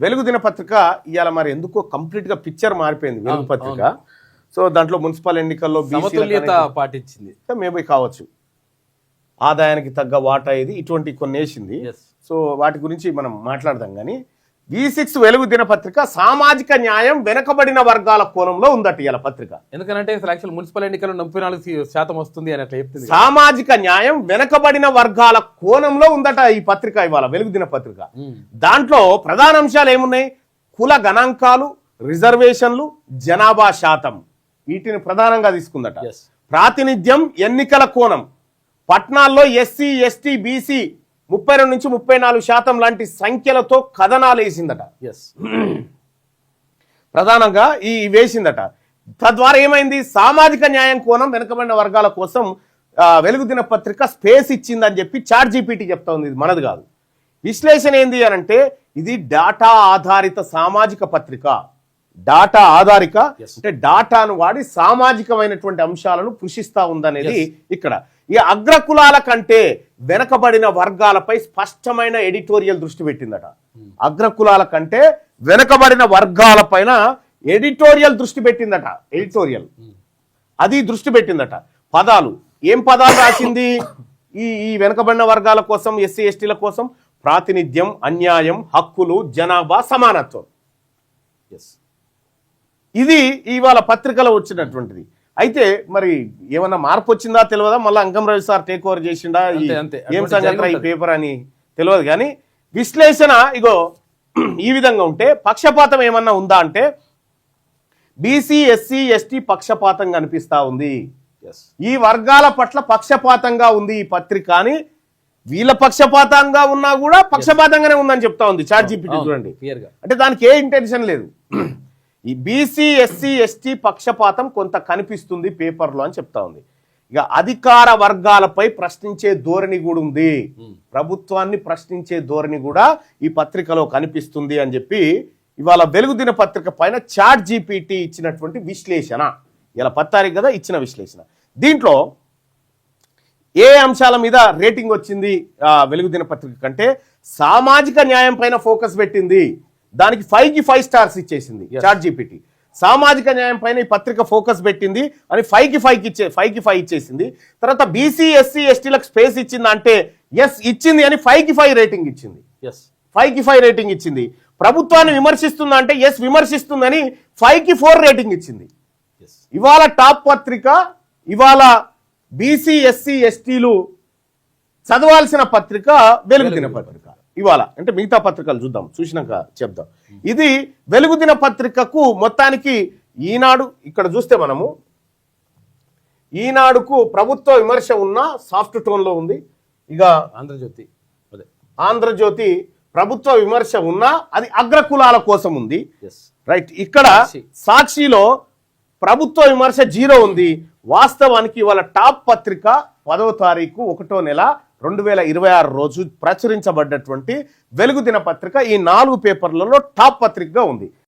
వెలుగు దినపత్రిక ఇవాళ మరి ఎందుకో కంప్లీట్ గా పిక్చర్ మారిపోయింది వెలుగు పత్రిక. సో దాంట్లో మున్సిపల్ ఎన్నికల్లో సమతుల్యత పాటించింది మేబీ కావచ్చు, ఆదాయానికి తగ్గ వాటా ఇది ఇటువంటి కొన్ని వేసింది. సో వాటి గురించి మనం మాట్లాడదాం. కానీ V6 వెలుగు దినపత్రిక సామాజిక న్యాయం వెనకబడిన వర్గాల కోణంలో ఉందట ఇలా పత్రిక. ఎందుకంటే యాక్చువల్ మున్సిపల్ ఎన్నికల్లో 44% వస్తుంది అని అట్లా చెప్తుంది. సామాజిక న్యాయం వెనకబడిన వర్గాల కోణంలో ఉందట ఈ పత్రిక ఇవాళ వెలుగు దినపత్రిక. దాంట్లో ప్రధాన అంశాలు ఏమున్నాయి? కుల గణాంకాలు, రిజర్వేషన్లు, జనాభా శాతం, వీటిని ప్రధానంగా తీసుకుందట. ప్రాతినిధ్యం, ఎన్నికల కోణం, పట్నాల్లో SC ST BC 32 నుంచి 34% లాంటి సంఖ్యలతో కథనాలు వేసిందట. ప్రధానంగా ఈ వేసిందట. తద్వారా ఏమైంది? సామాజిక న్యాయం కోణం వెనుకబడిన వర్గాల కోసం వెలుగు దినపత్రిక స్పేస్ ఇచ్చిందని చెప్పి ChatGPT చెప్తా ఉంది. ఇది మనది కాదు. విశ్లేషణ ఏంది అని అంటే ఇది డాటా ఆధారిత సామాజిక పత్రిక. డాటా ఆధారిక అంటే డాటాను వాడి సామాజికమైనటువంటి అంశాలను కృషిస్తా ఉందనేది ఇక్కడ. ఈ అగ్రకులాల కంటే వెనకబడిన వర్గాలపై స్పష్టమైన ఎడిటోరియల్ దృష్టి పెట్టిందట. అగ్రకులాల కంటే వెనకబడిన వర్గాలపైన ఎడిటోరియల్ దృష్టి పెట్టిందట. ఎడిటోరియల్ అది దృష్టి పెట్టిందట. పదాలు, ఏం పదాలు రాసింది? ఈ వెనకబడిన వర్గాల కోసం, SC STల కోసం ప్రాతినిధ్యం, అన్యాయం, హక్కులు, జనాభా, సమానత్వం. ఇది ఇవాళ పత్రికలో వచ్చినటువంటిది. అయితే మరి ఏమన్నా మార్పు వచ్చిందా తెలియదా? మళ్ళీ అంకం రవి సార్ టేక్ ఓవర్ చేసిండా, ఏం సంగతి ఈ పేపర్ అని తెలియదు. కానీ విశ్లేషణ ఇగో ఈ విధంగా ఉంటే పక్షపాతం ఏమన్నా ఉందా అంటే BC SC ST పక్షపాతం కనిపిస్తా ఉంది. ఈ వర్గాల పట్ల పక్షపాతంగా ఉంది ఈ పత్రిక అని, వీళ్ళ పక్షపాతంగా ఉన్నా కూడా పక్షపాతంగానే ఉందని చెప్తా ఉంది ChatGPT. చూడండి, అంటే దానికి ఏ ఇంటెన్షన్ లేదు. ఈ BC SC ST పక్షపాతం కొంత కనిపిస్తుంది పేపర్లో అని చెప్తా ఉంది. ఇక అధికార వర్గాలపై ప్రశ్నించే ధోరణి కూడా ఉంది, ప్రభుత్వాన్ని ప్రశ్నించే ధోరణి కూడా ఈ పత్రికలో కనిపిస్తుంది అని చెప్పి ఇవాళ వెలుగు దిన పత్రిక పైన ChatGPT ఇచ్చినటువంటి విశ్లేషణ. ఇలా 10 తారీఖు కదా ఇచ్చిన విశ్లేషణ. దీంట్లో ఏ అంశాల మీద రేటింగ్ వచ్చింది వెలుగు దిన పత్రిక కంటే సామాజిక న్యాయం పైన ఫోకస్ పెట్టింది. దానికి 5కి 5 స్టార్స్ ఇచ్చేసింది ChatGPT. సామాజిక న్యాయం పైన ఈ పత్రిక ఫోకస్ పెట్టింది అని 5కి 5 ఇచ్చేసింది. తర్వాత BC SC STలకు స్పేస్ ఇచ్చింది అంటే ఎస్ ఇచ్చింది అని 5కి 5 రేటింగ్ ఇచ్చింది. 5కి 5 రేటింగ్ ఇచ్చింది. ప్రభుత్వాన్ని విమర్శిస్తుందా అంటే ఎస్ విమర్శిస్తుందని 5కి 4 రేటింగ్ ఇచ్చింది. ఇవాళ టాప్ పత్రిక, ఇవాళ BC SC STలు చదవాల్సిన పత్రిక వెలుగు దిన పత్రిక. ఇవాళ అంటే మిగతా పత్రికలు చూద్దాం, చూసినాక చెప్దాం. ఇది వెలుగు దిన పత్రికకు మొత్తానికి ఈనాడు, ఇక్కడ చూస్తే మనము ఈనాడుకు ప్రభుత్వ విమర్శ ఉన్న సాఫ్ట్ టోన్ లో ఉంది. ఇక ఆంధ్రజ్యోతి ప్రభుత్వ విమర్శ ఉన్నా అది అగ్రకులాల కోసం ఉంది. రైట్, ఇక్కడ సాక్షిలో ప్రభుత్వ విమర్శ 0 ఉంది. వాస్తవానికి ఇవాళ టాప్ పత్రిక 10వ తారీఖు 1వ నెల 2026 రోజు ప్రచురించబడ్డటువంటి వెలుగు దిన పత్రిక ఈ 4 పేపర్లలో టాప్ పత్రికగా ఉంది.